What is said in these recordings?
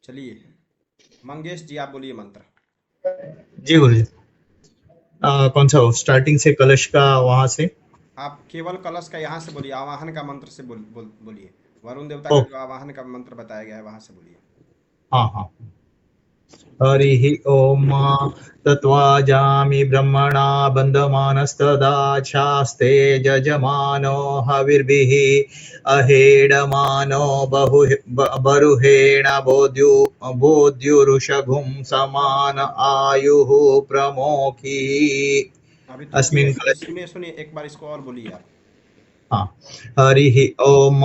चलिए, मंगेश जी आप बोलिए मंत्र। जी गुरु जी। कौन सा हो स्टार्टिंग से कलश का वहां से? आप केवल कलश का यहाँ से बोलिए, आवाहन का मंत्र से बोलिए। वरुण देवता ओ, का जो आवाहन का मंत्र बताया गया है वहां से बोलिए। हाँ हाँ। हरि ओम तत्वाजामि ब्रह्मणा बन्धमानस्तदा शास्ते जजमानो हविर्भिः अहेडमानो बरुहेण बोध्युरुषघुं समान आयुः प्रमोखी अभी तो रुकिए, अस्मिन् कलशे। सुनिए सुनिए, एक बार इसको और बोलिए आप। हाँ। हरि ओम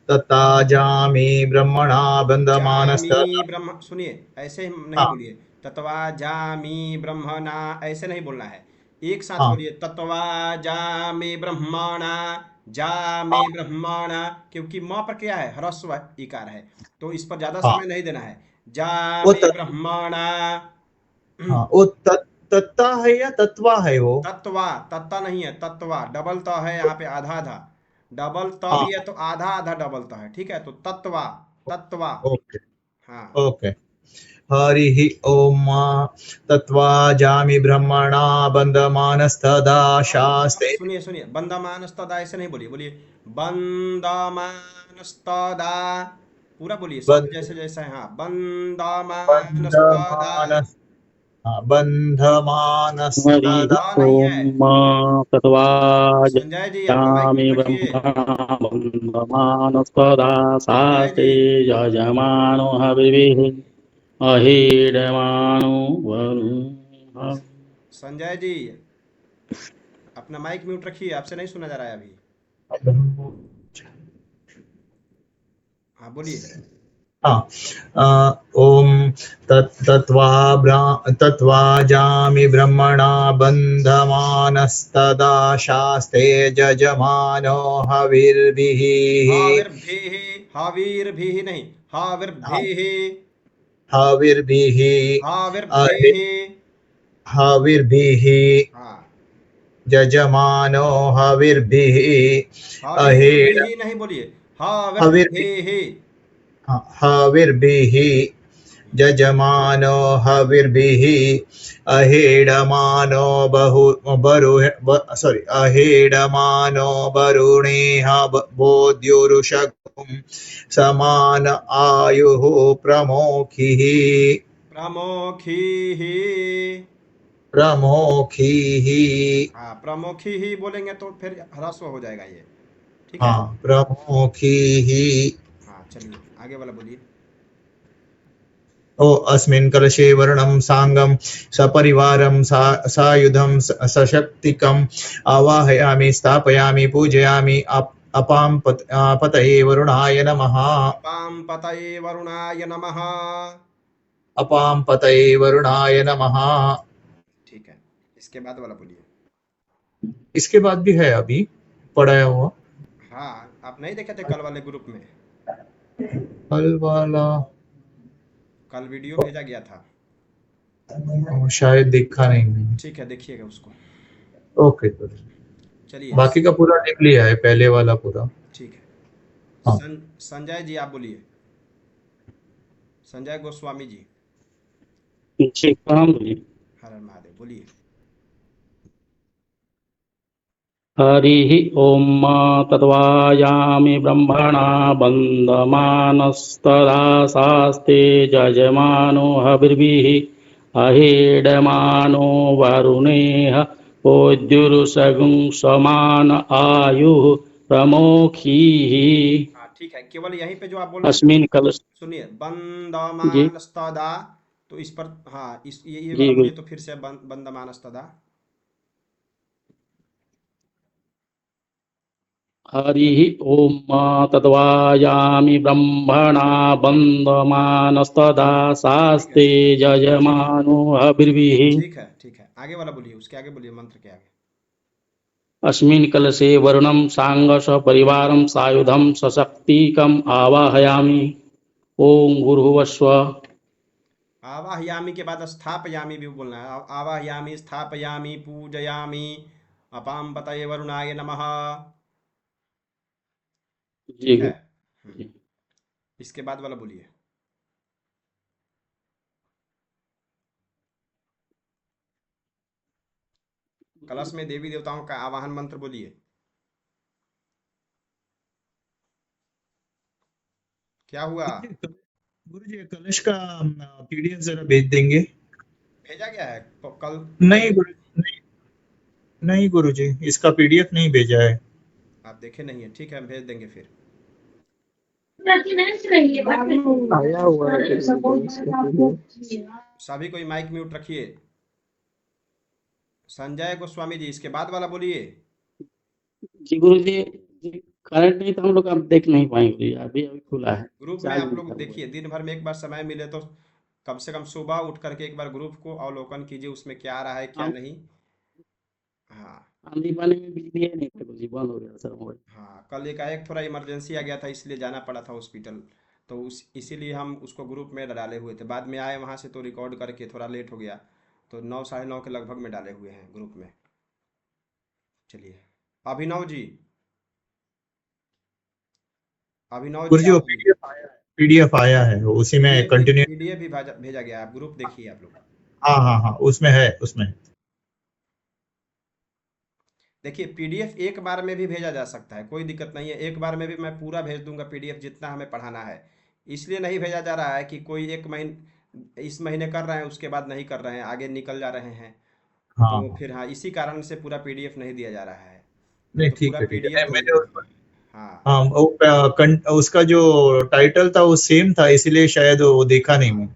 तत्ताजामि ब्रह्मणा जामी बन्धमानस्तदा। ब्रह्म, सुनिए, ऐसे ही नहीं हाँ बोलिए। तत्वा जामी ब्रह्मणा, ऐसे नहीं बोलना है। एक साथ हाँ बोलिए, तत्वा जामी ब्रह्मणा, जामी हाँ ब्रह्मणा। क्योंकि म पर क्या है, ह्रस्व इकार है, तो इस पर ज्यादा हाँ। समय नहीं देना है। वो जामी तत् ब्रह्मणा। हाँ वो तत्ता है या तत्वा है वो? तत्वा, तत्ता नहीं है, तत्वा डबल त है यहाँ पे, आधा आधा। डबल त हाँ भी है तो आधा आधा डबल त है, ठीक है, तो तत्वा, तत्वा। ओके हाँ। ओके। हरि ओम तत्वा जामि ब्रह्मणा बन्धमानस्तदा शास्ते। सुनिए सुनिए, बंदमानस्तदा ऐसे नहीं बोलिए, बोलिए बंदमानस्तदा। पूरा बोलिए, शब्द बन्ध जैसे जैसे है, हाँ, बंदमानस्तदा। बन्धमानस हाँ, नहीं, बन्धमानस्तदा। द नहीं है। ॐ संजय जी अपना माइक तत्त्वाजामि म्यूट रखिए। ब्रह्मणा बन्धमानस्तदा संजय शास्ते जी। यजमानो हविर्भिः अहीडमानो वरुणः। संजय जी अपना माइक म्यूट रखिए, आपसे नहीं सुना जा रहा है अभी। हाँ बोलिए। हाँ। ओम तत्वा जामि ब्रह्मणा बन्धमानस्तदा शास्ते जजमानो हविर्भिः हाविर्भिः, हावीर्भिः नहीं, हाविर्भिः, हविर्भिः अहि हाविर्भिः। हविर्भिः हाँ, जजमानो हविर्भिः अहेड हावीर्भिः नहीं बोलिए, हविर्भिः हाविर्भिः। हविर्भिः जजमानो हविर्भिः अहेडमानो अहेडमानो वरुणेह बोध्युरुषगुं समान आयुः प्रमोखिः प्रमोखीः। प्रमोखिः। हाँ, प्रमुखी ही बोलेंगे तो फिर ह्रस्व हो जाएगा ये। ठीक है। हाँ प्रमोखिः। हाँ चलिए, आगे वाला बोलिए। ओ अस्मिन् कलशे वर्णं साङ्गं सपरिवारं सायुधं सशक्तिकम् आवाहयामि स्थापयामि पूजयामि पतये वरुणाय नमः। अपां पतये वरुणाय नमः। अपां पतये वरुणाय नमः। ठीक है, इसके बाद वाला बोलिए। इसके बाद भी है अभी पढ़ाया हुआ। हाँ, आप नहीं देखे थे कल वाले ग्रुप में? कल वाला कल वीडियो भेजा गया था। शायद देखा नहीं मैंने। ठीक है, देखिएगा उसको। ओके तो चलिए। बाकी का पूरा लिख लिया है पहले वाला पूरा। ठीक है। हाँ। संजय जी आप बोलिए, संजय गोस्वामी जी। जी प्रणाम जी। हर हर महादेव बोलिए। हरिः ॐ तत्त्वाजामि ब्रह्मणा बन्धमानस्तदा शास्ते यजमानो हविर्भिः अहीडमानो वरुणेह प्रोद्युरुसगुं समान आयुः प्रमोखीः हाँ ठीक है, केवल यहीं पे जो आप बोल रहे थे, अस्मिन् कलश। सुनिए, जी बंदमानस्तदा, तो इस पर, हाँ, इस ये वाला जी बोलिए गुरु। तो फिर से, बंदमानस्तदा। हरिः ॐ तद्वायामि ब्रह्मणा बन्धमानस्तदा ठीक है शास्ते ठीक है यजमानो हविर्भिः ठीक है ठीक है, आगे वाला बोलिए, उसके आगे बोलिए, मंत्र के आगे। अस्मिन् कलशे वरुणं साङ्गसपरिवारं सायुधं सशक्तिकम् आवाहयामि। ॐ भूर्भुवस्सुः। आवाहयामी के बाद स्थापयामी भी बोलना है। आवाहयामी, स्थापयामी, पूजयामी, अपां पतये वरुणाय नमः। जी ठीक है। गुरु हम्म, जी। इसके बाद वाला बोलिए। कलश में देवी देवताओं का आवाहन मंत्र बोलिए। क्या हुआ? गुरु जी कलश का पीडीएफ जरा भेज देंगे। भेजा गया है कल नहीं पहले? गुरु नहीं, नहीं गुरु जी इसका पीडीएफ नहीं भेजा है। आप देखे नहीं है, ठीक है, हम भेज देंगे फिर। आया हुआ है सभी कोई माइक म्यूट रखिए। संजय गोस्वामी जी, इसके बाद वाला बोलिए। जी गुरु जी, करंट नहीं तो हम लोग अब देख नहीं पाएंगे जी, अभी अभी खुला है, ग्रुप में चार्ज आप नहीं लोग था हुआ। देखिए, दिन भर में एक बार समय मिले तो कम से कम सुबह उठ करके एक बार ग्रुप को अवलोकन कीजिए, उसमें क्या आ रहा है क्या हम नहीं। हाँ। आंधी पानी में बिजली है नहीं था गुरु जी, बंद हो गया सर मोबाइल। हाँ, कल एकाएक थोड़ा इमरजेंसी आ गया था, इसलिए जाना पड़ा था हॉस्पिटल। तो इसीलिए हम उसको ग्रुप में डाले हुए थे, बाद में आए वहाँ से तो रिकॉर्ड करके थोड़ा लेट हो गया। तो 9 साढ़े 9 के लगभग में डाले हुए हैं ग्रुप में। चलिए, अभिनव जी, अभिनव गुरु जी जी वो आप बोलिए। पीडीएफ आया है उसी में कंटिन्यू। पीडीएफ भी भेजा गया है, आप ग्रुप देखिए आप लोग। हाँ हाँ हाँ उसमें है उसमें। देखिए, पीडीएफ एक बार में भी भेजा जा सकता है, कोई दिक्कत नहीं है, एक बार में भी मैं पूरा भेज दूंगा पीडीएफ जितना हमें पढ़ाना है। इसलिए नहीं भेजा जा रहा है कि कोई एक महीने इस महीने कर रहे हैं उसके बाद नहीं कर रहे हैं, आगे निकल जा रहे हैं। हाँ तो हाँ फिर हाँ, इसी कारण से पूरा पीडीएफ नहीं दिया जा रहा है। नहीं नहीं तो पूरा ठीक है पीडीएफ नहीं तो। मैंने हाँ, हाँ वो उसका जो टाइटल था वो सेम था इसलिए शायद वो देखा नहीं मैं। हाँ,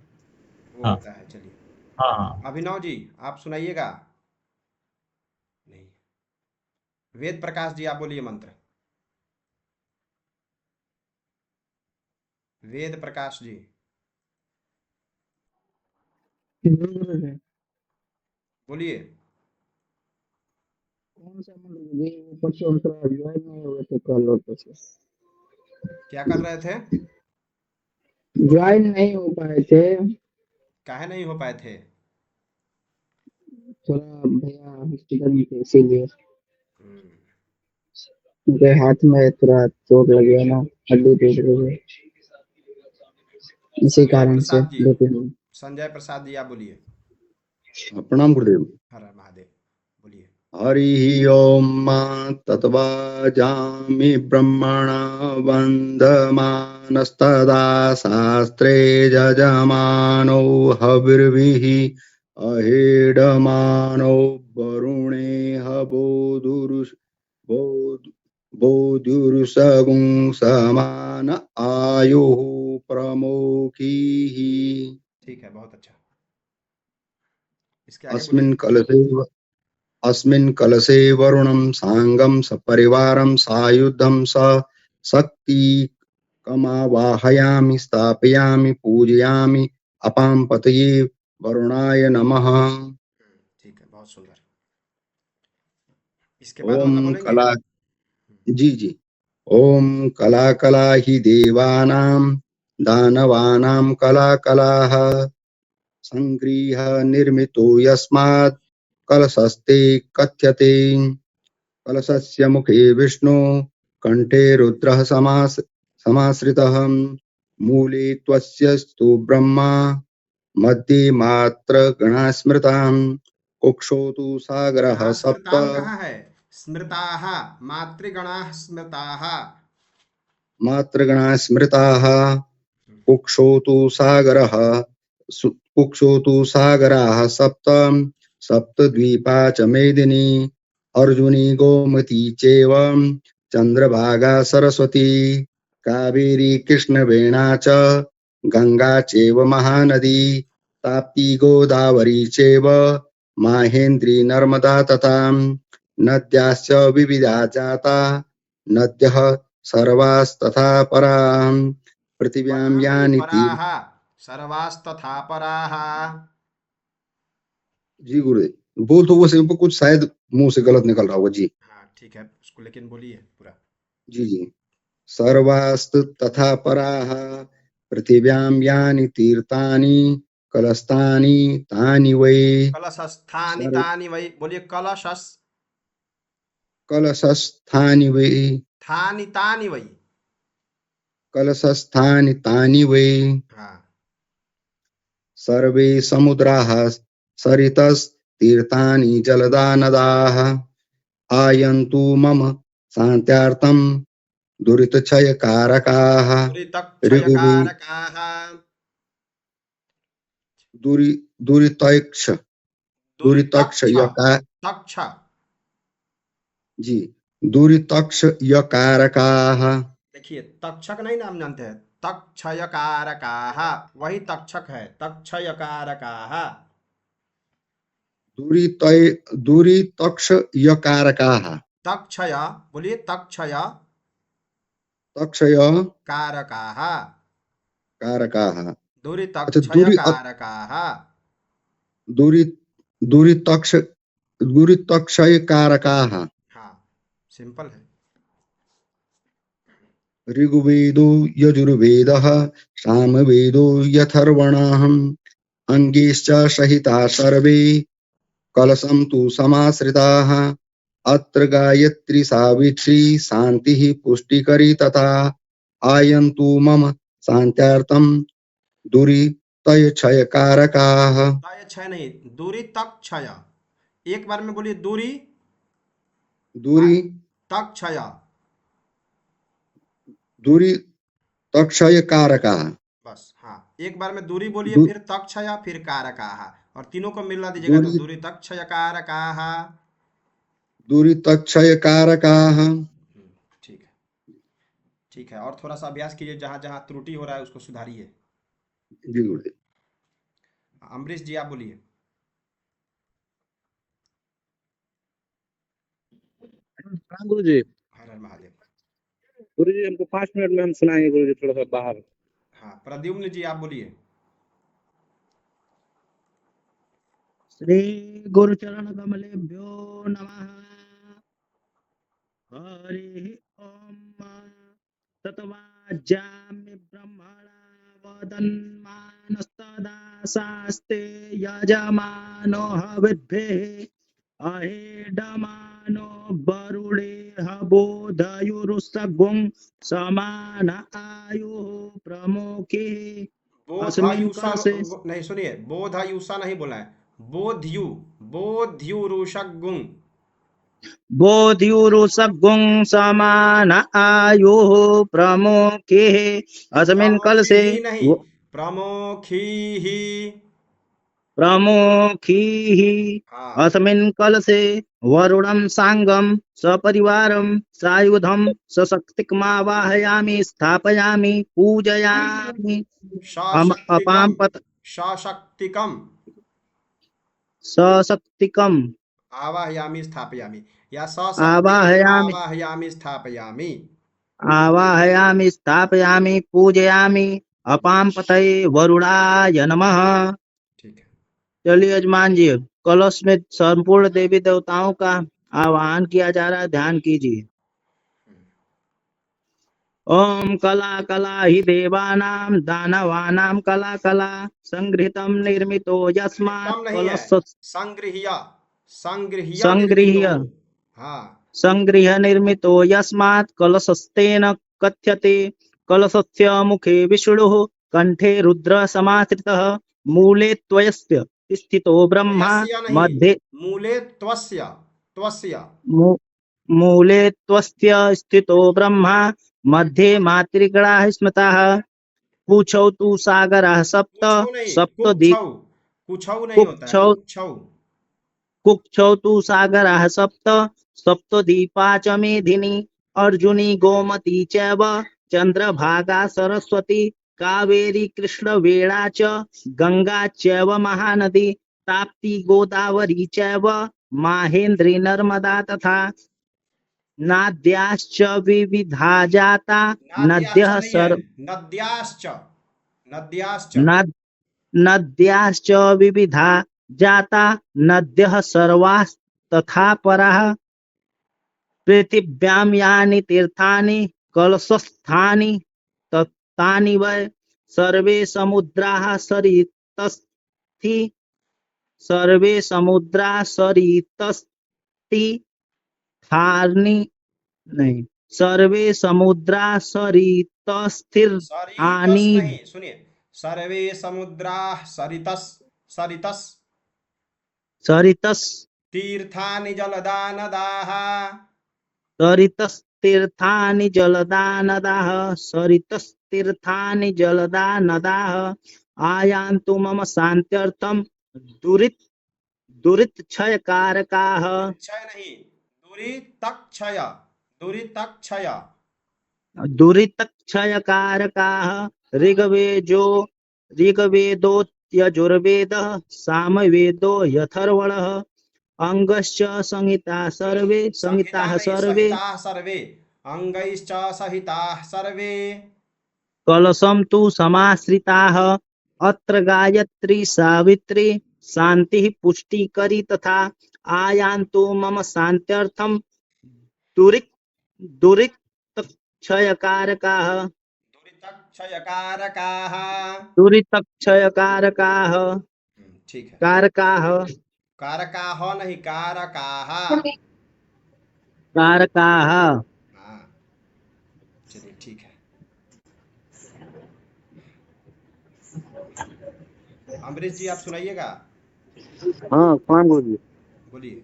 वो हाँ होता है। चलिए, हाँ हाँ अभिनव जी आप सुनाइएगा। नहीं, वेद प्रकाश जी आप बोलिए मंत्र। वेद प्रकाश जी बोलिए। कौन सा मतलब ये ऊपर से उनका ज्वाइन नहीं हुए थे कल और से क्या कर रहे थे? ज्वाइन नहीं हो पाए थे। काहे नहीं हो पाए थे? थोड़ा भैया हॉस्पिटल में थे इसीलिए हम्म, उनके हाथ में थोड़ा चोट लग गया ना, हड्डी टूट गई है, इसी संजय कारण से प्रसाद जी, 2-3 दिन। संजय प्रसाद जी आप बोलिए। प्रणाम गुरुदेव। हर हर महादेव, बोलिए। हरि ओम तत्वाजामि ब्रह्मणा वन्दमानस्तदा शास्त्रे यजमानो हविर्भिः अहेडमानो वरुणेह बोधुरुसगुं समान आयुः प्रमुखीः। ठीक है, बहुत अच्छा। इसके आगे अस्मिन् बोलिए। कलशे अस्मिन् कलशे वरुणं साङ्गं सपरिवारं सायुधं शक्तिकमावाहयामि स्थापयामि पूजयामि अपां पतये वरुणाय नमः। ठीक है, बहुत सुंदर। इसके बाद ओम वाला बोलेंगे। कला जी जी। ओम कला कला हि देवानां दानवानां कला कलाः संगृह्य निर्मितो यस्मात् कलशस्ते कथ्यते। कलशस्य मुखे विष्णु कंठे रुद्रः समाश्रितः मूले त्वस्यस्तु ब्रह्मा मध्ये मात्रगणा स्मृताः कुक्षौ तु सागरः यहाँ सप्त। स्मृताम कहाँ है? स्मृताः, मातृगणाः स्मृताः। मात्रगणा स्मृताः कुक्षौ तु सागरः कुक्षौ तु सागराः सप्त सप्तद्वीपा च मेदिनी अर्जुनी गोमती चैव चंद्रभागा सरस्वती कावेरी कृष्णवेणा च गंगा चैव महानदी ताप्ती गोदावरी चैव माहेन्द्री नर्मदा तथा नद्याश्च विविधा जाता नद्यः सर्वास्तथा पराः पृथिव्यां परा नहीं, यानि तीर। पराः, सर्वास्तथा पराः। जी गुरुदेव बोल तो वैसे कुछ शायद मुंह से गलत निकल रहा होगा जी। हाँ ठीक है, उसको लेकिन बोलिए पूरा। जी जी। सर्वास्तु तथा पराः पृथिव्यां यानि तीर्थानि कलस्तानि तानि वै कलशस्थानि सर्व तानि वै, बोलिए कलशस् कलशस्थानि वै थानि तानि वै। कलशस्थानि तानि वै हाँ, सर्वे समुद्राः सरितस् तीर्थानि जलदा नदाः आयन्तु मम शान्त्यार्थं दुरितक्षयकारकाः ऋगुवि दुरितक्षयकारकाः। दुरि दुरितक्ष दुरितक्ष दुरितक्षयका तक्ष। जी दुरितक्षयकारकाः देखिए तक्षक नहीं नाम जानते हैं, तक्षयकारकाः वही तक्षक है, तक्षयकारकाः। दुरितक्षयकारकाः तक्षय बोलिए, तक्षय तक्षय कारकाः, कारकाः। अच्छा दुरितक्षयकारकाः। दुरि दुरितक्ष दुरितक्षयकारकाः हाँ सिंपल है। ऋग्वेदो यजुर्वेदः सामवेदो यथर्वणः अङ्गैश्च सहिताः सर्वे कलशं तु समाश्रिताः अत्र गायत्री सावित्री शान्तिः पुष्टिकरी तथा आयन्तु मम शान्त्यार्थं दुरितक्षयकारकाः तय क्षय नहीं, दूरी तक क्षय। एक बार में बोलिए, दूरी दुरि तक क्षय। दुरितक्षयकारकाः बस हाँ, एक बार में दूरी बोलिए, दु- फिर तक क्षय, फिर कारकाः, और तीनों को मिला दीजिएगा तो दुरि दूरी तक क्षय कारकाः। दुरितक्षयकारकाः ठीक है, ठीक है। और थोड़ा सा अभ्यास कीजिए, जहाँ जहाँ त्रुटि हो रहा है उसको सुधारिए। जी गुरुदेव। अमरीश जी आप बोलिए। हाँ गुरु जी। हर हर महादेव। गुरु जी हमको 5 मिनट में हम सुनाएंगे गुरु जी, थोड़ा सा बाहर। हाँ प्रद्युम्न जी आप बोलिए। श्री गुरु चरण कमलेभ्यो नमः। हरि ओम। तत्वाजामि ब्रह्मणा वदन्मानस्तदा शास्ते यजमानो हविद्भिः अहेडमानो वरुणेह बोधयुरुसगुं समान आयुः प्रमुखिः अस्मिन् बोधायुषा कलशे। नहीं, सुनिए, बोधायुषा नहीं बोला है, बोध्यु, बोध्युरुषगुं। बोधियुरुसगुं समान आयुः प्रमुखिः अस्मिन् प्रमुखी कलशे ही नहीं, प्रमुखी ही। प्रमुखीः हाँ अस्मिन् कलशे वरुणं साङ्गं सपरिवारं सायुधं सशक्तिकमावाहयामि स्थापयामि पूजयामि अपां सशक्तिकम, पत सशक्तिकम सशक्तिकं आवाहयामि स्थापयामि, या सशक्तिकम आवाहयामि आवाहयामि स्थापयामि। आवाहयामि स्थापयामि पूजयामि अपां पतये वरुणाय नमः। ठीक है। चलिए यजमान जी, कलश में संपूर्ण देवी देवताओं का आवाहन किया जा रहा है, ध्यान कीजिए। ओम कला कला हि देवानां दानवानां कला कला संगृहीतं निर्मितो यस्मात् निर्मितम नहीं है, कलश संगृह्य, संगृह्य निर्मितो। संगृह्य हाँ संगृह्य निर्मितो यस्मात् कलशस्तेन कथ्यते। कलशस्य मुखे विष्णुः कंठे रुद्र समाश्रितः मूले त्वयस्य स्थितो ब्रह्मा त्वयस्य नहीं, मध्ये मूले त्वस्य, त्वस्य। मू- मूले त्वस्य स्थितो ब्रह्मा मध्ये मातृगणाः स्मृताः। कुक्षौ तु सागराः सप्त कुछौ नहीं, सप्तद्वीप कुक्षौ, कुछौ नहीं होता है, कुक्षौ कुक्षौ। कुक्षौ तु सागराः सप्त सप्तद्वीपा च मेधिनी अर्जुनी गोमती चैव चंद्रभागा सरस्वती कावेरी कृष्णवेणा च गंगा चैव महानदी ताप्ती गोदावरी चैव माहेन्द्री नर्मदा तथा नाद्याश्च विविधा जाता नाद्याश्च नद्यः नहीं है, सर्व नद्याश्च, नद्याश्च। नद नद्याश्च विविधा जाता नद्यः सर्वास्तथा पराः। पृथिव्यां यानि तीर्थानि कलशस्थानि तानि वै सर्वे समुद्राः सरितस्थि सर्वे समुद्राः सरितस्थि थानि नहीं सर्वे समुद्राः सरितस सरितस्थितानि नहीं, सुनिए, सर्वे समुद्रा सरितस, सरितस। सरितस् तीर्थानि जलदानदाः सरितस्तीर्थानि जलदानदाः सरितस्तीर्थानि जलदानदाः आयान्तु मम शान्त्यर्थं दुरित दुरितक्षयकारकाः दुरितक्षय नहीं, दुरितक्षय, दुरितक्षय। दुरितक्षयकारकाः ऋग्वेदोऽयजुर्वेदः सामवेदो यथर्वणः अङ्गश्च संहिताः सर्वे संहिता संहिताः नहीं, सर्वे सहिताः सर्वे, अंगैश्च सहिताः सर्वे। कलशं तु समाश्रिताः अत्र गायत्री सावित्री शान्तिः पुष्टिकरी तथा आयान्तु मम शान्त्यर्थं दुरित दुरितक्षयकारकाः दुरितक्षयकारकाः। दुरितक्षयकारकाः ठीक है। कारकाः कारकाः नहीं, कारकाः। कारकाः हाँ, चलिए ठीक है। अमरीश जी आप सुनाइएगा, हाँ प्रणाम गुरु जी। बोलिए।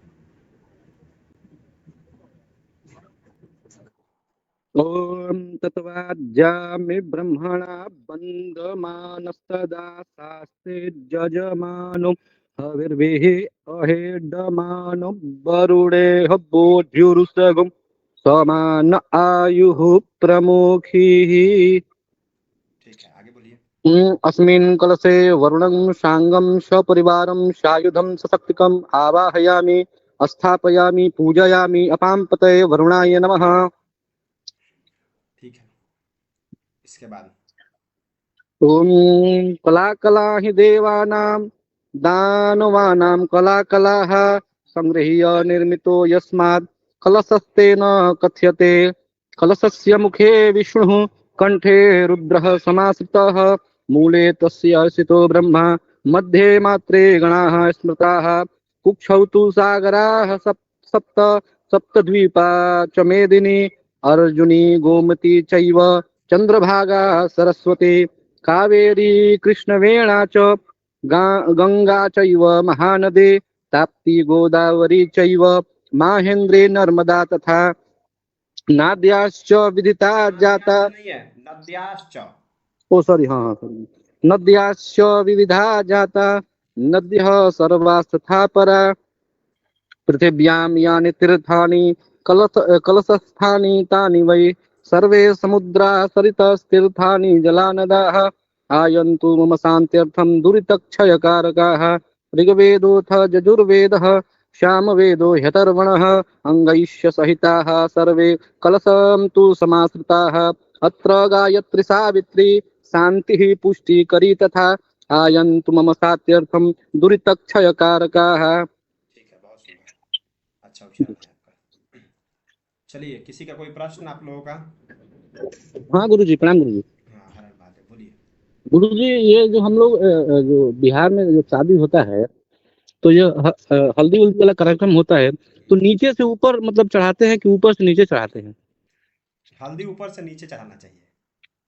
ओम तत्वाज्यामि ब्रह्मणा बन्धमानस्तदा शास्त्रे जजमानो हविर्भिः अहेडमानो वरुणेह बोध्युरुसगं समान आयुः प्रमुखिः। ठीक है, आगे बोलिए। अस्मिन् कलशे वरुणं साङ्गं सपरिवारं सायुधं सशक्तिकम् आवाहयामि स्थापयामि पूजयामि अपां पतये वरुणाय नमः। ठीक है, इसके बाद ओम कला कला हि देवानां दानवानां कला कलाः संगृह्य निर्मितो यस्मात् कलशस्तेन कथ्यते। कलशस्य मुखे विष्णुः कंठे रुद्रः समाश्रितः मूले तस्य स्थितो ब्रह्मा मध्ये मात्रे गणाः स्मृताः कुक्षौ तु सागराः सप्त सप्तद्वीपा च मेदिनी अर्जुनी गोमती चैव चंद्रभागा सरस्वती कावेरी कृष्णवेणा च गंगा चैव महानदी ताप्ती गोदावरी चैव माहेन्द्रे नर्मदा तथा नाद्याश्च विदिता जाता। नद्याश्च नहीं है, नद्याश्च। ओ सॉरी, हाँ हाँ sorry। नद्याश्च विविधा जाता नद्यः सर्वास्तथा परा पृथिव्यां यानि तीर्थानि कलशस्थानि तानि वै सर्वे समुद्रा सरितस्तीर्थानि जलानदाः आयन्तु मम शान्त्यर्थं दुरितक्षयकारकाः। ऋग्वेदोऽथ यजुर्वेदः श्यामवेदो ह्यथर्वणः अङ्गैश्च सहिताः सर्वे कलशं तु समाश्रिताः अत्र गायत्री सावित्री शान्तिः पुष्टिकरी तथा आयन्तु मम शान्त्यर्थं दुरितक्षयकारकाः। ठीक है, बहुत सुंदर, अच्छा उच्चारण है आपका। चलिए, किसी का कोई प्रश्न आप लोगों का? हाँ गुरु जी, प्रणाम गुरु जी। हाँ, हरण बात है, बोलिए। गुरु जी, ये जो हम लोग जो बिहार में जो शादी होता है तो ये हल्दी उल्दी वाला कार्यक्रम होता है तो नीचे से ऊपर मतलब चढ़ाते हैं कि ऊपर से नीचे चढ़ाते हैं? हल्दी ऊपर से नीचे चढ़ाना चाहिए।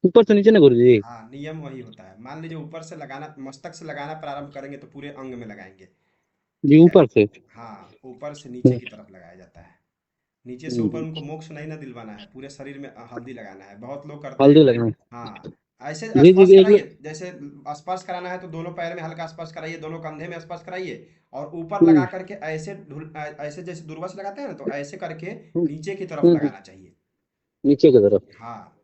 ऊपर से नीचे ना गुरु जी? हाँ, नियम वही होता है। मान लीजिए ऊपर से लगाना, मस्तक से लगाना प्रारंभ करेंगे तो पूरे अंग में लगाएंगे। जी ठीक है। ऊपर से। हाँ, ऊपर से नीचे की तरफ लगाया जाता है। नीचे से ऊपर हम्म, उनको मोक्ष नहीं ना दिलवाना है, पूरे शरीर में हल्दी लगाना है। बहुत लोग करते हल्दी हैं। लगना। हाँ, ऐसे जी जी स्पर्श एक कराइए, जैसे स्पर्श कराना है तो दोनों पैर में हल्का स्पर्श कराइए, दोनों कंधे में स्पर्श कराइए और ऊपर लगा करके ऐसे ऐसे जैसे दूरबा से लगाते हैं ना, तो ऐसे करके हम्म, नीचे की तरफ हम्म, लगाना चाहिए। नीचे की तरफ। हाँ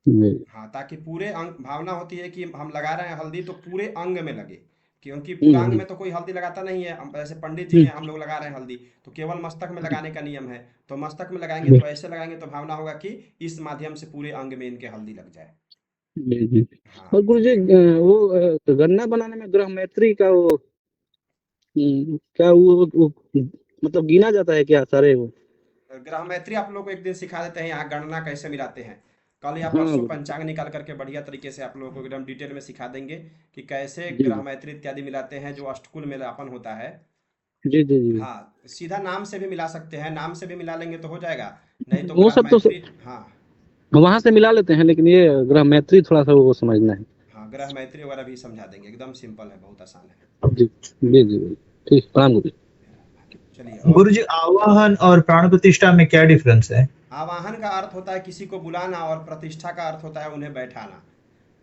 जी हाँ, ताकि पूरे अंग, भावना होती है कि हम लगा रहे हैं हल्दी तो पूरे अंग में लगे, क्योंकि पूरा अंग हम्म, में तो कोई हल्दी लगाता नहीं है। जैसे पंडित जी हम्म, हैं, हम लोग लगा रहे हैं हल्दी, तो केवल मस्तक में लगाने का नियम है। तो मस्तक में लगाएंगे तो ऐसे लगाएंगे तो भावना होगा कि इस माध्यम से पूरे अंग में इनके हल्दी लग जाए। जी जी। हाँ, और गुरु जी वो गन्ना बनाने में ग्रह मैत्री का वो क्या वो मतलब गिना जाता है क्या सारे वो? ग्रह मैत्री आप लोग को एक दिन सिखा देते हैं, यहाँ गणना कैसे मिलाते हैं। कल या हाँ परसों गुरु पंचांग निकाल करके बढ़िया तरीके से आप लोगों को एकदम डिटेल में सिखा देंगे कि कैसे जी ग्रह मैत्री इत्यादि मिलाते हैं, जो अष्टकुल मेलापन होता है। जी जी जी। हाँ, सीधा नाम से भी मिला सकते हैं, नाम से भी मिला लेंगे तो हो जाएगा, नहीं तो वो ग्रह सब तो मैत्री। हाँ वहां से मिला लेते हैं लेकिन ये ग्रह मैत्री थोड़ा सा वो समझना है। हाँ, ग्रह मैत्री वगैरह भी समझा देंगे, एकदम सिंपल है, बहुत आसान है। जी जी जी। ठीक, प्रणाम गुरु जी। चलिए। और गुरुजी आवाहन और प्राण प्रतिष्ठा में क्या डिफरेंस है? आवाहन का अर्थ होता है किसी को बुलाना, और प्रतिष्ठा का अर्थ होता है उन्हें बैठाना।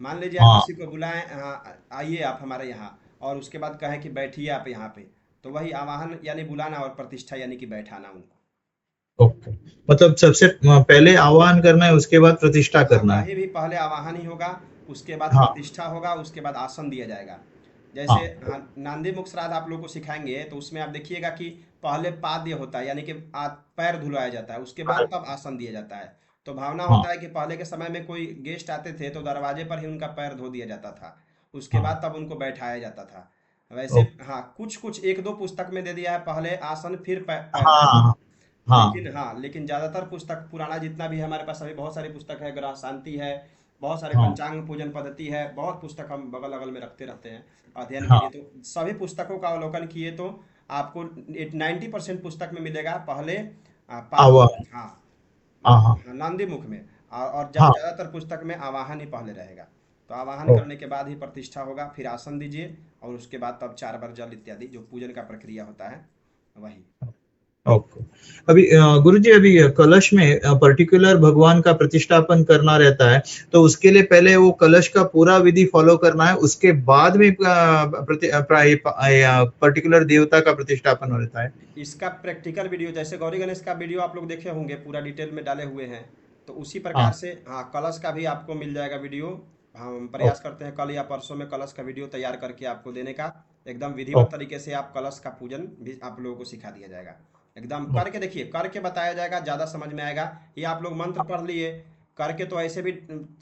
मान लीजिए आप हाँ, किसी को बुलाएं, हाँ आइए आप हमारे यहाँ, और उसके बाद कहें कि बैठिए आप यहाँ पे, तो वही आवाहन यानी बुलाना, और प्रतिष्ठा यानी कि बैठाना उनको। ओके। मतलब सबसे पहले आवाहन करना है, उसके बाद प्रतिष्ठा हाँ, करना है। कहीं भी पहले आवाहन ही होगा, उसके बाद हाँ, प्रतिष्ठा होगा, उसके बाद आसन दिया जाएगा। जैसे हाँ, हाँ, नांदी मुख श्राद्ध आप लोग को सिखाएंगे तो उसमें आप देखिएगा कि पहले पाद्य होता है, यानी कि पैर धुलवाया जाता है, उसके बाद तब आसन दिया जाता है। तो भावना हाँ, होता है कि पहले के समय में कोई गेस्ट आते थे तो दरवाजे पर ही उनका पैर धो दिया जाता था, उसके हाँ, बाद तब उनको बैठाया जाता था। वैसे ओके। हाँ, कुछ कुछ एक दो पुस्तक में दे दिया है पहले आसन फिर पैर धोना। हाँ, हाँ, लेकिन हाँ, लेकिन ज़्यादातर पुस्तक पुराना जितना भी है हमारे पास, अभी बहुत सारी पुस्तक है, ग्रह शांति है, बहुत सारे हाँ, पंचांग पूजन पद्धति है, बहुत पुस्तक हम बगल अगल में रखते रहते हैं अध्ययन के लिए। हाँ, तो सभी पुस्तकों का अवलोकन किए तो आपको 90% पुस्तक में मिलेगा पहले आवाहन। हाँ, हाँ, हाँ, नांदी मुख में, और हाँ, ज़्यादातर पुस्तक में आवाहन ही पहले रहेगा। तो आवाहन ओ, करने के बाद ही प्रतिष्ठा होगा, फिर आसन दीजिए, और उसके बाद तब 4 बार जल इत्यादि जो पूजन का प्रक्रिया होता है वही। ओके। अभी गुरुजी, अभी कलश में पर्टिकुलर भगवान का प्रतिष्ठापन करना रहता है, तो उसके लिए पहले वो कलश का पूरा विधि फॉलो करना है, उसके बाद में पर्टिकुलर देवता का प्रतिष्ठापन रहता है। इसका प्रैक्टिकल वीडियो जैसे गौरी गणेश का वीडियो आप लोग देखे होंगे, पूरा डिटेल में डाले हुए हैं, तो उसी प्रकार हाँ, से हाँ, कलश का भी आपको मिल जाएगा वीडियो। हम प्रयास ओके, करते हैं कल या परसों में कलश का वीडियो तैयार करके आपको देने का। एकदम विधिवत ओके, तरीके से आप कलश का पूजन भी आप लोगों को सिखा दिया जाएगा। एकदम ओके, करके देखिए, करके बताया जाएगा, ज़्यादा समझ में आएगा। ये आप लोग मंत्र पढ़ लिए, करके तो ऐसे भी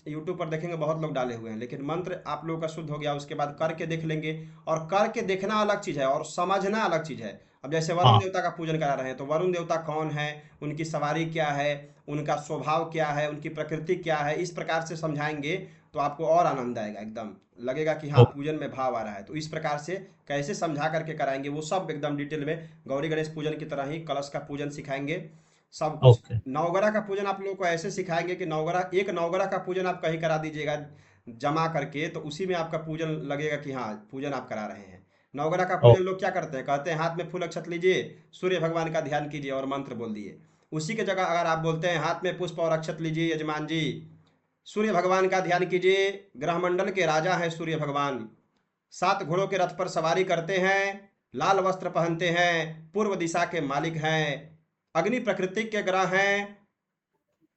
यूट्यूब पर देखेंगे बहुत लोग डाले हुए हैं, लेकिन मंत्र आप लोगों का शुद्ध हो गया, उसके बाद करके देख लेंगे। और करके देखना अलग चीज़ है और समझना अलग चीज़ है। अब जैसे वरुण हाँ, देवता का पूजन करा रहे हैं, तो वरुण देवता कौन है, उनकी सवारी क्या है, उनका स्वभाव क्या है, उनकी प्रकृति क्या है, इस प्रकार से समझाएंगे तो आपको और आनंद आएगा, एकदम लगेगा कि हाँ ओके, पूजन में भाव आ रहा है। तो इस प्रकार से कैसे समझा करके कराएंगे वो सब एकदम डिटेल में गौरी गणेश पूजन की तरह ही कलश का पूजन सिखाएंगे, सब कुछ। ओके, नवग्रह का पूजन आप लोगों को ऐसे सिखाएंगे कि नवग्रह, एक नवग्रह का पूजन आप कहीं करा दीजिएगा जमा करके, तो उसी में आपका पूजन लगेगा कि हाँ पूजन आप करा रहे हैं। नवग्रह का पूजन लोग क्या करते हैं, कहते हैं हाथ में फूल अक्षत लीजिए, सूर्य भगवान का ध्यान कीजिए और मंत्र बोल दिए। उसी के जगह अगर आप बोलते हैं हाथ में पुष्प और अक्षत लीजिए यजमान जी, सूर्य भगवान का ध्यान कीजिए, ग्रहमंडल के राजा हैं सूर्य भगवान, 7 घोड़ों के रथ पर सवारी करते हैं, लाल वस्त्र पहनते हैं, पूर्व दिशा के मालिक हैं, अग्नि प्रकृति के ग्रह हैं,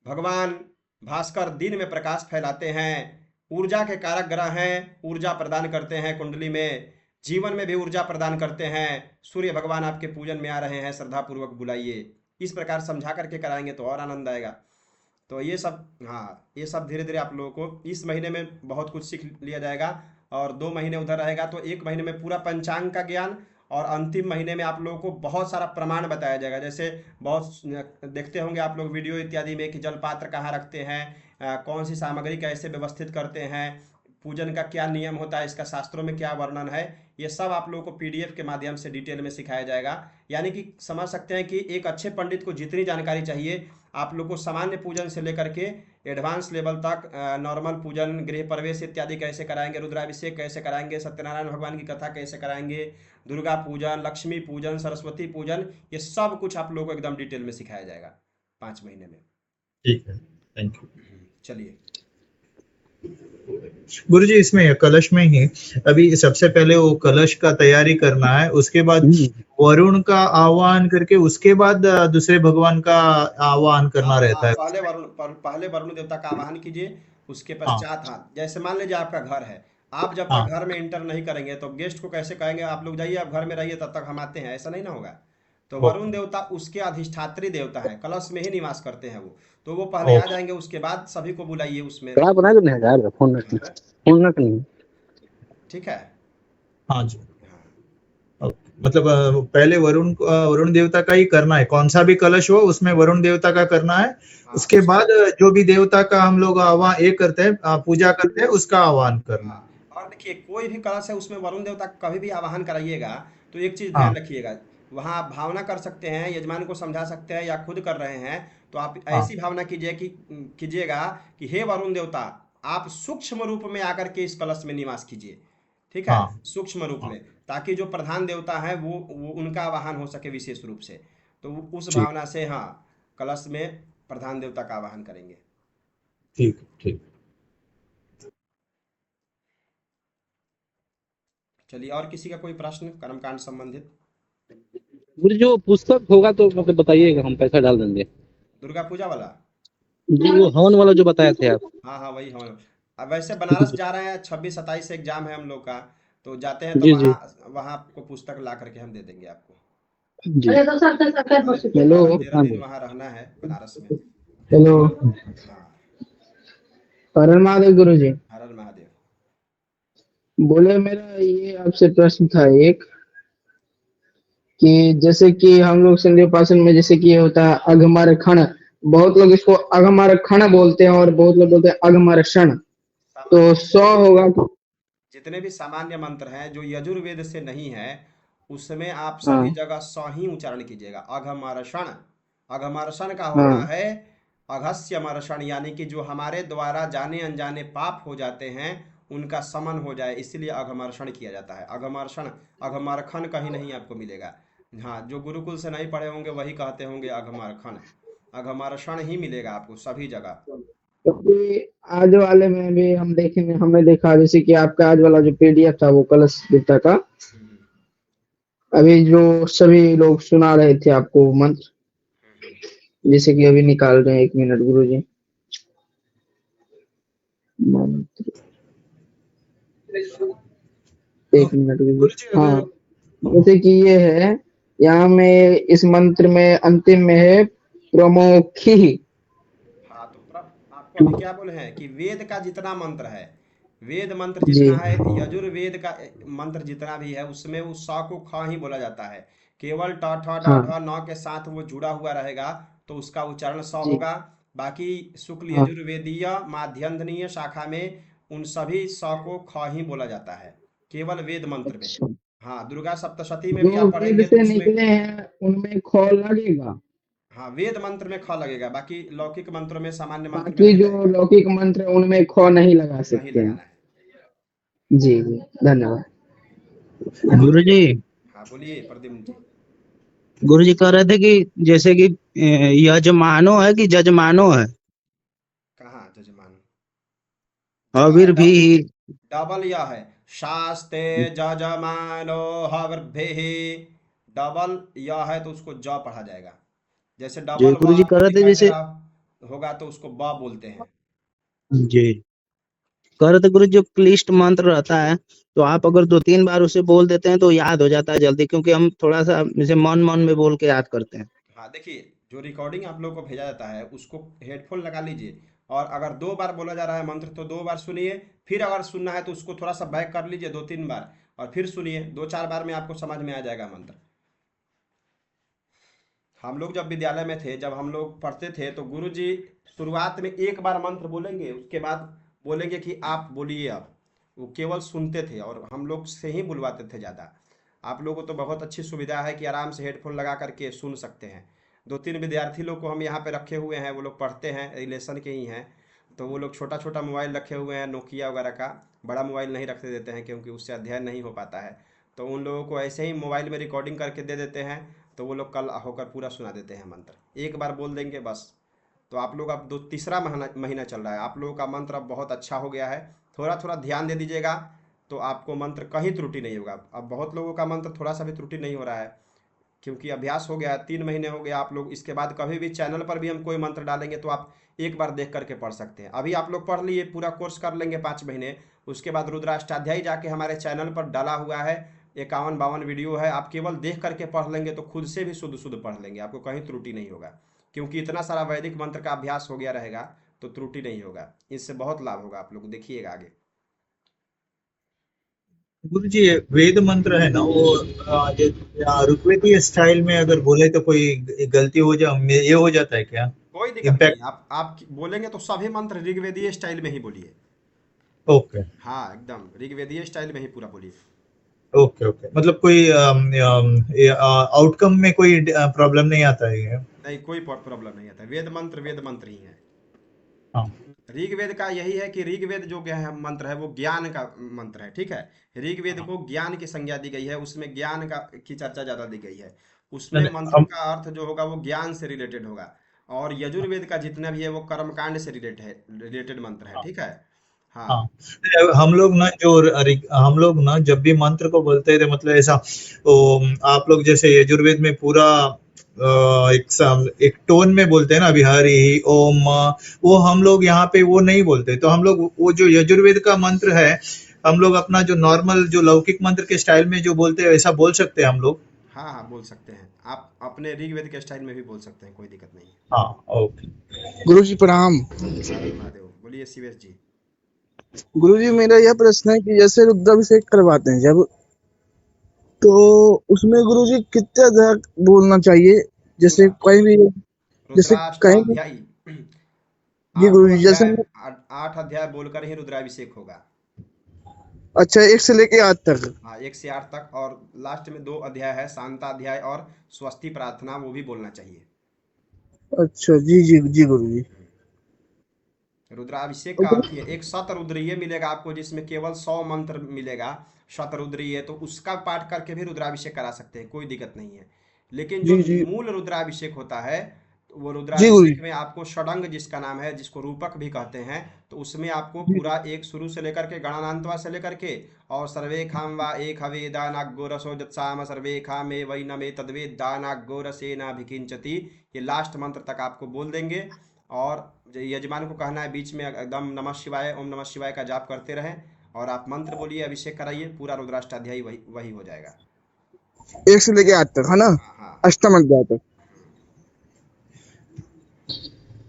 भगवान भास्कर दिन में प्रकाश फैलाते हैं, ऊर्जा के कारक ग्रह हैं, ऊर्जा प्रदान करते हैं कुंडली में, जीवन में भी ऊर्जा प्रदान करते हैं। सूर्य भगवान आपके पूजन में आ रहे हैं, श्रद्धा पूर्वक बुलाइए। इस प्रकार समझा करके कराएंगे तो और आनंद आएगा। तो ये सब हाँ, ये सब धीरे धीरे आप लोगों को इस महीने में बहुत कुछ सीख लिया जाएगा, और 2 महीने उधर रहेगा तो 1 महीने में पूरा पंचांग का ज्ञान, और अंतिम महीने में आप लोगों को बहुत सारा प्रमाण बताया जाएगा। जैसे बहुत देखते होंगे आप लोग वीडियो इत्यादि में कि जल पात्र कहाँ रखते हैं, कौन सी सामग्री कैसे व्यवस्थित करते हैं, पूजन का क्या नियम होता है, इसका शास्त्रों में क्या वर्णन है, ये सब आप लोगों को पीडीएफ के माध्यम से डिटेल में सिखाया जाएगा। यानी कि समझ सकते हैं कि एक अच्छे पंडित को जितनी जानकारी चाहिए, आप लोग को सामान्य पूजन से लेकर के एडवांस लेवल तक, नॉर्मल पूजन, गृह प्रवेश इत्यादि कैसे कराएंगे, रुद्राभिषेक कैसे कराएंगे, सत्यनारायण भगवान की कथा कैसे कराएंगे, दुर्गा पूजन, लक्ष्मी पूजन, सरस्वती पूजन, ये सब कुछ आप लोगों को एकदम डिटेल में सिखाया जाएगा 5 महीने में। ठीक है, थैंक यू। चलिए। गुरुजी, इसमें कलश में ही अभी सबसे पहले वो कलश का तैयारी करना है, उसके बाद वरुण का आह्वान करके उसके बाद दूसरे भगवान का आह्वान करना हाँ हाँ, रहता है। पहले वरुण देवता का आवाहन कीजिए, उसके हाँ, पश्चात हाँ, जैसे मान लीजिए आपका घर है, आप जब हाँ, तक घर में इंटर नहीं करेंगे तो गेस्ट को कैसे कहेंगे आप लोग जाइए आप घर में रहिए तब तक हम आते हैं, ऐसा नहीं ना होगा। तो वरुण ओके, देवता उसके अधिष्ठात्री देवता है, कलश में ही निवास करते हैं वो, तो वो पहले आ ओके, जाएंगे, उसके बाद सभी को बुलाइए उसमें। कड़ा बना के नहीं यार, फोन रखना, फोन रख नहीं। ठीक है। हाँ जी। हाँ ओके। मतलब पहले वरुण देवता का ही करना है, कौन सा भी कलश हो उसमें वरुण देवता का करना है। हाँ, उसके उसके बाद जो भी देवता का हम लोग आह्वान ये करते हैं, पूजा करते हैं, उसका आह्वान करना हाँ, है। और देखिए कोई भी कलश है उसमें वरुण देवता का कभी भी आवाहन कराइएगा तो एक चीज ध्यान हाँ, रखिएगा, वहाँ आप भावना कर सकते हैं, यजमान को समझा सकते हैं, या खुद कर रहे हैं तो आप हाँ, ऐसी भावना कीजिएगा कि हे वरुण देवता, आप सूक्ष्म रूप में आकर के इस कलश में निवास कीजिए। ठीक है, हाँ सूक्ष्म रूप हाँ में, ताकि जो प्रधान देवता है वो उनका आवाहन हो सके विशेष रूप से। तो उस ठीक भावना से हाँ, कलश में प्रधान देवता का आवाहन करेंगे। ठीक ठीक। चलिए, और किसी का कोई प्रश्न कर्मकांड संबंधित? गुरु जी वो पुस्तक होगा तो मतलब बताइएगा, हम पैसा डाल देंगे। दुर्गा पूजा वाला? जी वो हवन वाला जो बताए थे आप। हाँ हाँ, वही हम। अब वैसे बनारस जा रहे हैं, 26-27 से एग्जाम है हम लोग का, तो जाते हैं तो जी जी वहाँ वहाँ आपको पुस्तक ला करके हम दे देंगे आपको। जी। हमारे हेलो 12-13 हाँ दिन जी। वहाँ रहना है बनारस में। हेलो, हाँ। हरण महादेव गुरु जी। हर हर महादेव। बोले मेरा ये आपसे प्रश्न था एक, कि जैसे कि हम लोग सिंधी उपासन में जैसे कि ये होता है अघमरखण, बहुत लोग इसको अघमरखण बोलते हैं और बहुत लोग बोलते हैं अघमर्षण, तो सामान्य सौ होगा कि? जितने भी सामान्य मंत्र हैं जो यजुर्वेद से नहीं है, उसमें आप सभी हाँ जगह स ही उच्चारण कीजिएगा। अघमर्षण, अघमर्षण का होता हाँ है अघस्य मर्षण, यानी कि जो हमारे द्वारा जाने अनजाने पाप हो जाते हैं उनका समन हो जाए, इसलिए अघमर्षण किया जाता है। अघमर्षण, अघमरखन कहीं नहीं आपको मिलेगा। हाँ, जो गुरुकुल से नहीं पढ़े होंगे वही कहते होंगे अघमरखन। अघमर्षण ही मिलेगा आपको सभी जगह। क्योंकि आज वाले में भी हम देखेंगे, हमने देखा जैसे कि आपका आज वाला जो पीडीएफ था वो कलश गीता का, हम्म, अभी जो सभी लोग सुना रहे थे आपको मंत्र, जैसे कि अभी निकाल रहे हैं, 1 मिनट गुरु जी। मंत्र, 1 मिनट गुरु गुरु जी। जी हाँ, अगर जैसे कि ये है, यहाँ में इस मंत्र में अंतिम में है प्रमोखी। हाँ, तो आपको अभी क्या बोले हैं कि वेद का जितना मंत्र है, वेद मंत्र जी जितना है, यजुर्वेद का मंत्र जितना भी है, उसमें उस स को ख ही बोला जाता है। केवल ट ठ ड हाँ ढ न के साथ वो जुड़ा हुआ रहेगा, तो उसका उच्चारण स जी होगा। बाकी शुक्ल हाँ। यजुर्वेदीय माध्यन्धनीय शाखा में उन सभी स को ख ही बोला जाता है, केवल वेद मंत्र में। अच्छा, हाँ, दुर्गा सप्तशती में भी जो आप वेद पढ़ेंगे तो से उसमें, निकले हैं उनमें ख लगेगा, हाँ, वेद मंत्र में ख लगेगा, बाकी लौकिक मंत्रों में, सामान्य मंत्र में बाकी नहीं जो लगेगा। लौकिक मंत्र है उनमें ख नहीं लगा नहीं सकते हैं। लगाना है। जी जी, धन्यवाद। गुरु जी, हाँ, बोलिए प्रद्युम्न जी। गुरु जी कह रहे थे कि जैसे कि यजमानो है कि जजमानो है, कहाँ जजमान? हविर भी। डबल यह है, शास्ते जजमानो हविर्भिः। डबल यह है तो उसको ज पढ़ा जाएगा। जैसे जी डबल व गुरु जी कह आपको रहे थे दिखाई दे जैसे, रहा होगा तो उसको ब बोलते हैं। जी कह रहे थे गुरु जी, जो क्लिष्ट मंत्र रहता है तो आप अगर 2-3 बार उसे बोल देते हैं तो याद हो जाता है जल्दी, क्योंकि हम थोड़ा सा जैसे मन मन में बोल के याद करते हैं। हाँ, देखिए, जो रिकॉर्डिंग आप लोगों को भेजा जाता है उसको हेडफोन लगा लीजिए, और अगर 2 बार बोला जा रहा है मंत्र तो 2 बार सुनिए, फिर अगर सुनना है तो उसको थोड़ा सा बैक कर लीजिए 2-3 बार, और फिर सुनिए। 2-4 बार में आपको समझ में आ जाएगा मंत्र। हम लोग जब विद्यालय में थे, जब हम लोग पढ़ते थे, तो गुरुजी शुरुआत में 1 बार मंत्र बोलेंगे, उसके बाद बोलेंगे कि आप बोलिए अब। वो केवल सुनते थे और हम लोग से ही बुलवाते थे ज़्यादा। आप लोगों को तो बहुत अच्छी सुविधा है कि आराम से हेडफोन लगा करके सुन सकते हैं। 2-3 विद्यार्थी लोग को हम यहाँ पे रखे हुए हैं, वो लोग पढ़ते हैं, रिलेशन के ही हैं। तो वो लोग छोटा छोटा मोबाइल रखे हुए हैं, नोकिया वगैरह का। बड़ा मोबाइल नहीं रखते देते हैं, क्योंकि उससे अध्ययन नहीं हो पाता है। तो उन लोगों को ऐसे ही मोबाइल में रिकॉर्डिंग करके दे देते हैं, तो वो लोग कल होकर पूरा सुना देते हैं मंत्र। 1 बार बोल देंगे बस। तो आप लोग अब तीसरा महीना महीना चल रहा है, आप लोगों का मंत्र अब बहुत अच्छा हो गया है। थोड़ा थोड़ा ध्यान दे दीजिएगा, तो आपको मंत्र कहीं त्रुटि नहीं होगा। अब बहुत लोगों का मंत्र थोड़ा सा भी त्रुटि नहीं हो रहा है, क्योंकि अभ्यास हो गया है, 3 महीने हो गया आप लोग। इसके बाद कभी भी चैनल पर भी हम कोई मंत्र डालेंगे तो आप 1 बार देख करके पढ़ सकते हैं। अभी आप लोग पढ़ लिए, पूरा कोर्स कर लेंगे 5 महीने, उसके बाद रुद्राष्टाध्यायी जाके हमारे चैनल पर डाला हुआ है, 51-52 वीडियो है, आप केवल देख करके पढ़ लेंगे तो खुद से भी शुद्ध शुद्ध पढ़ लेंगे, आपको कहीं त्रुटि नहीं होगा। क्योंकि इतना सारा वैदिक मंत्र का अभ्यास हो गया रहेगा, तो त्रुटि नहीं होगा। इससे बहुत लाभ होगा, आप लोग देखिएगा आगे। गुरु जी ये वेद मंत्र है ना वो ऋग्वेदीय स्टाइल में अगर बोले तो कोई गलती हो ये हो जाता है क्या? कोई दिक्कत नहीं, इम्पैक्ट? आप बोलेंगे तो सभी मंत्र ऋग्वेदीय स्टाइल में ही बोलिए। ओके हाँ, एकदम ऋग्वेदीय स्टाइल में ही पूरा बोलिए। ओके ओके, मतलब कोई आउटकम में कोई प्रॉब्लम नहीं आता है ये? नहीं, कोई प्रॉब्लम नहीं आता, वेद मंत्र ही है। हाँ ऋग्वेद का यही है कि ऋग्वेद जो है मंत्र है वो ज्ञान का मंत्र है, ठीक है। ऋग्वेद को ज्ञान की संज्ञा दी गई है, उसमें ज्ञान का की चर्चा ज्यादा दी गई है। उसमें मंत्र हम का अर्थ जो होगा वो ज्ञान से रिलेटेड होगा। और यजुर्वेद का जितना भी है वो कर्मकांड से रिलेटेड मंत्र है, ठीक है। हाँ। हाँ हम लोग ना हम लोग ना जब भी मंत्र को बोलते थे मतलब ऐसा आप लोग जैसे यजुर्वेद में पूरा एक टोन में बोलते हैं ना, अभी हरि ओम वो हम लोग यहाँ पे वो नहीं बोलते। तो हम लोग वो जो यजुर्वेद का मंत्र है हम लोग अपना जो नॉर्मल जो लौकिक मंत्र के स्टाइल में जो बोलते हैं ऐसा बोल सकते हैं हम लोग। हाँ हाँ, बोल सकते हैं आप, अपने ऋग्वेद के स्टाइल में भी बोल सकते हैं, कोई दिक्कत नहीं है। हाँ ओके। गुरु जी प्रणाम। हर हर महादेव, बोलिए शिवेश जी। गुरु जी मेरा यह प्रश्न है कि जैसे रुद्राभिषेक करवाते हैं जब, तो उसमें गुरु जी कितने अध्याय बोलना चाहिए? जैसे रुद्रा कहीं भी, जैसे कहीं भी। रुद्राष्टाध्यायी जी गुरु आठों जी जैसे अध्याय, 8 अध्याय बोलकर ही रुद्राभिषेक होगा। अच्छा 1 से लेके 8 तक। हाँ, 1 से 8 तक, और लास्ट में 2 अध्याय है शांताध्याय और स्वस्ति प्रार्थना, वो भी बोलना चाहिए। अच्छा जी जी जी गुरु जी। रुद्राभिषेक का अर्थ ये एक शतरुद्रीय मिलेगा आपको, जिसमें केवल 100 मंत्र मिलेगा शतरुद्रीय, तो उसका पाठ करके भी रुद्राभिषेक करा सकते हैं, कोई दिक्कत नहीं है। लेकिन जो जी जी मूल रुद्राभिषेक होता है, तो वो जी गुरु जी। रुद्राभिषेक में आपको षडंग जिसका नाम है, जिसको रूपक भी कहते हैं, तो उसमें आपको जी पूरा एक शुरू से लेकर के गणानांतवा से लेकर के, और सर्वे खाम वा एक हवे दानाग्गो रसो जत्साम सर्वे खामे वै नमे तद्वे दानाग्गो रसेना भिकिंचति, ये लास्ट मंत्र तक आपको बोल देंगे। और यजमान को कहना है बीच में एकदम नमः शिवाय ओम नमः शिवाय का जाप करते रहें, और आप मंत्र बोलिए, अभिषेक कराइए, पूरा रुद्राष्टाध्यायी वही वही हो जाएगा। 1 से लेके 8 तक है ना, हाँ हाँ। अष्टम अध्याय तक।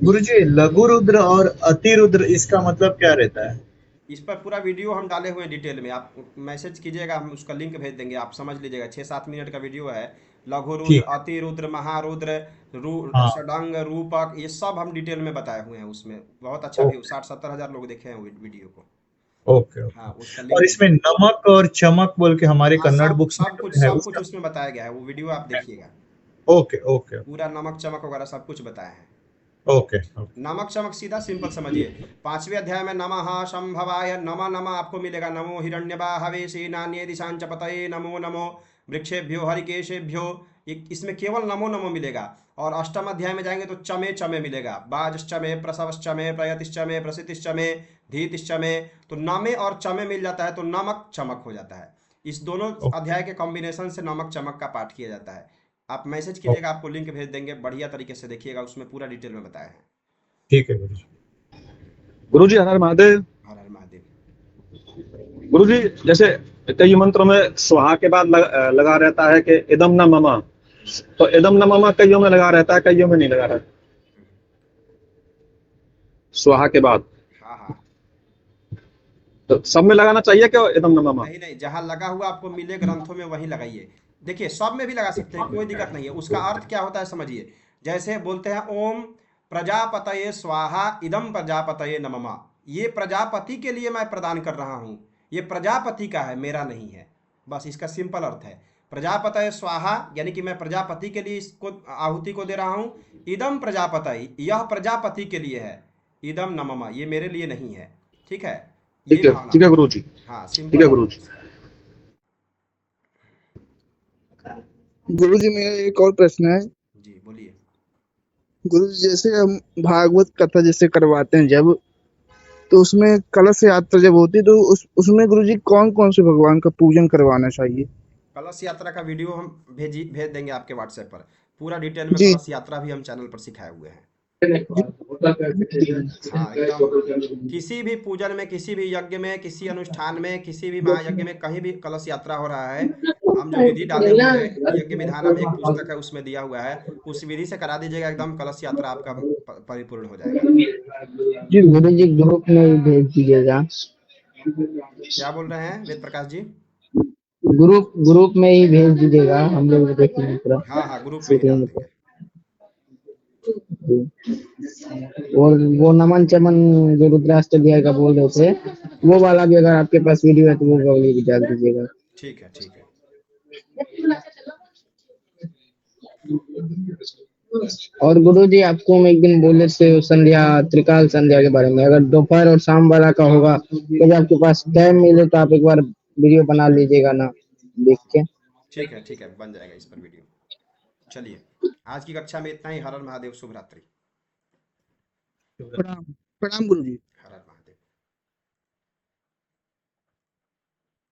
गुरुजी लघु रुद्र और अति रुद्र इसका मतलब क्या रहता है? इस पर पूरा वीडियो हम डाले हुए हैं डिटेल में, आप मैसेज कीजिएगा, हम उसका लिंक भेज देंगे, आप समझ लीजिएगा। 6-7 मिनट का वीडियो है। लघु रुद्र, ठीक है। अति रुद्र, महारुद्र, हाँ षडंग, रूपक, ये सब हम डिटेल में बताए हुए हैं उसमें। बहुत अच्छा व्यू, ओके 60-70 हजार लोग देखे हैं वीडियो को। ओके हाँ, ओके। उसका और लिंक इसमें भेज। नमक और चमक बोल के हमारे हाँ, कन्नड़ सब बुक्स में सब कुछ है सब कुछ उसका। उसमें बताया गया है, वो वीडियो आप देखिएगा। ओके ओके पूरा नमक चमक वगैरह सब कुछ बताया है। Okay okay. नमक चमक सीधा सिंपल समझिए। 5वें अध्याय में नमः शंभवाय नमः नमः आपको मिलेगा, नमो हिरण्यबाहवे सेनान्ये दिशांच पतये नमो नमो वृक्षेभ्यो हरिकेशेभ्यो, इसमें केवल नमो नमो मिलेगा। और अष्टम अध्याय में जाएंगे तो चमे चमे मिलेगा, बाजश्चमे प्रसवश्चमे प्रयतिश्चमे प्रसितिश्चमे धीतिश्चमे, तो नमे और चमे मिल जाता है तो नमक चमक हो जाता है। इस दोनों अध्याय के कॉम्बिनेशन से नमक चमक का पाठ किया जाता है। आप मैसेज कीजिएगा, आपको लिंक भेज देंगे, बढ़िया तरीके से देखिएगा, उसमें पूरा डिटेल में बताया है। ठीक है गुरुजी। गुरु जी हर हर महादेव। हर हर महादेव। गुरु जी जैसे कई मंत्रों में स्वाहा के बाद लगा रहता है कि इदम न मम, तो इदम न मम कईयों में लगा रहता है, कईयों में नहीं लगा रहता स्वाहा के बाद। हाँ हाँ। तो सब में लगाना चाहिए क्या इदम न मम? नहीं नहीं, जहाँ लगा हुआ आपको मिले ग्रंथों में वहीं लगाइए। देखिए सब में भी लगा सकते हैं, कोई दिक्कत नहीं है। उसका अर्थ क्या होता है समझिए। जैसे बोलते हैं ओम प्रजापतये स्वाहा इदम प्रजापतये नमः, ये प्रजापति के लिए मैं प्रदान कर रहा हूँ, ये प्रजापति का है, मेरा नहीं है। बस इसका सिंपल अर्थ है। प्रजापतये स्वाहा यानी कि मैं प्रजापति के लिए इसको आहुति को दे रहा हूँ। इदम प्रजापतये, यह प्रजापति के लिए है। इदम नमः, ये मेरे लिए नहीं है। ठीक है, ये ठीक है भावना। ठीक है गुरु जी, हाँ ठीक है सिंपल गुरु अर्थ जी। है। गुरु जी मेरा एक और प्रश्न है। जी बोलिए। गुरु जी जैसे हम भागवत कथा जैसे करवाते हैं जब, तो उसमें कलश यात्रा जब होती है तो उसमें गुरु जी कौन कौन से भगवान का पूजन करवाना चाहिए? कलश यात्रा का वीडियो हम भेज देंगे आपके व्हाट्सएप पर। पूरा डिटेल में जी कलश यात्रा भी हम चैनल पर सिखाए हुए हैं। हाँ एकदम, किसी भी पूजन में, किसी भी यज्ञ में, किसी अनुष्ठान में, किसी भी महायज्ञ में, कहीं भी कलश यात्रा हो रहा है, हम जो विधि डाले हुए हैं, यज्ञ विधानम एक पुस्तक है उसमें दिया हुआ है, उस विधि से करा दीजिएगा, एकदम कलश यात्रा आपका परिपूर्ण हो जाएगा। जी गुरु जी ग्रुप में ही भेज दीजिएगा। क्या बोल रहे हैं वेद प्रकाश जी? ग्रुप में ही भेज दीजिएगा, हम लोग देखेंगे पूरा हाँ हाँ, ग्रुप में ही डाल सीखेंगे देंगे। और वो नमन चमन जो रुद्राष्टक का बोल रहे थे, वो वाला भी अगर आपके पास वीडियो है तो वो वाली भी डाल दीजिएगा। ठीक है ठीक है। और गुरु जी आपको हम एक दिन बोले थे संध्या त्रिकाल संध्या के बारे में, अगर दोपहर और शाम वाला का होगा तो आपके पास टाइम मिले तो आप एक बार वीडियो बना लीजिएगा ना, देख के। ठीक है, बन जाएगा इस पर वीडियो। चलिए, आज की कक्षा में इतना ही। हर हर महादेव, शुभ रात्रि। प्रणाम प्रणाम गुरु जी।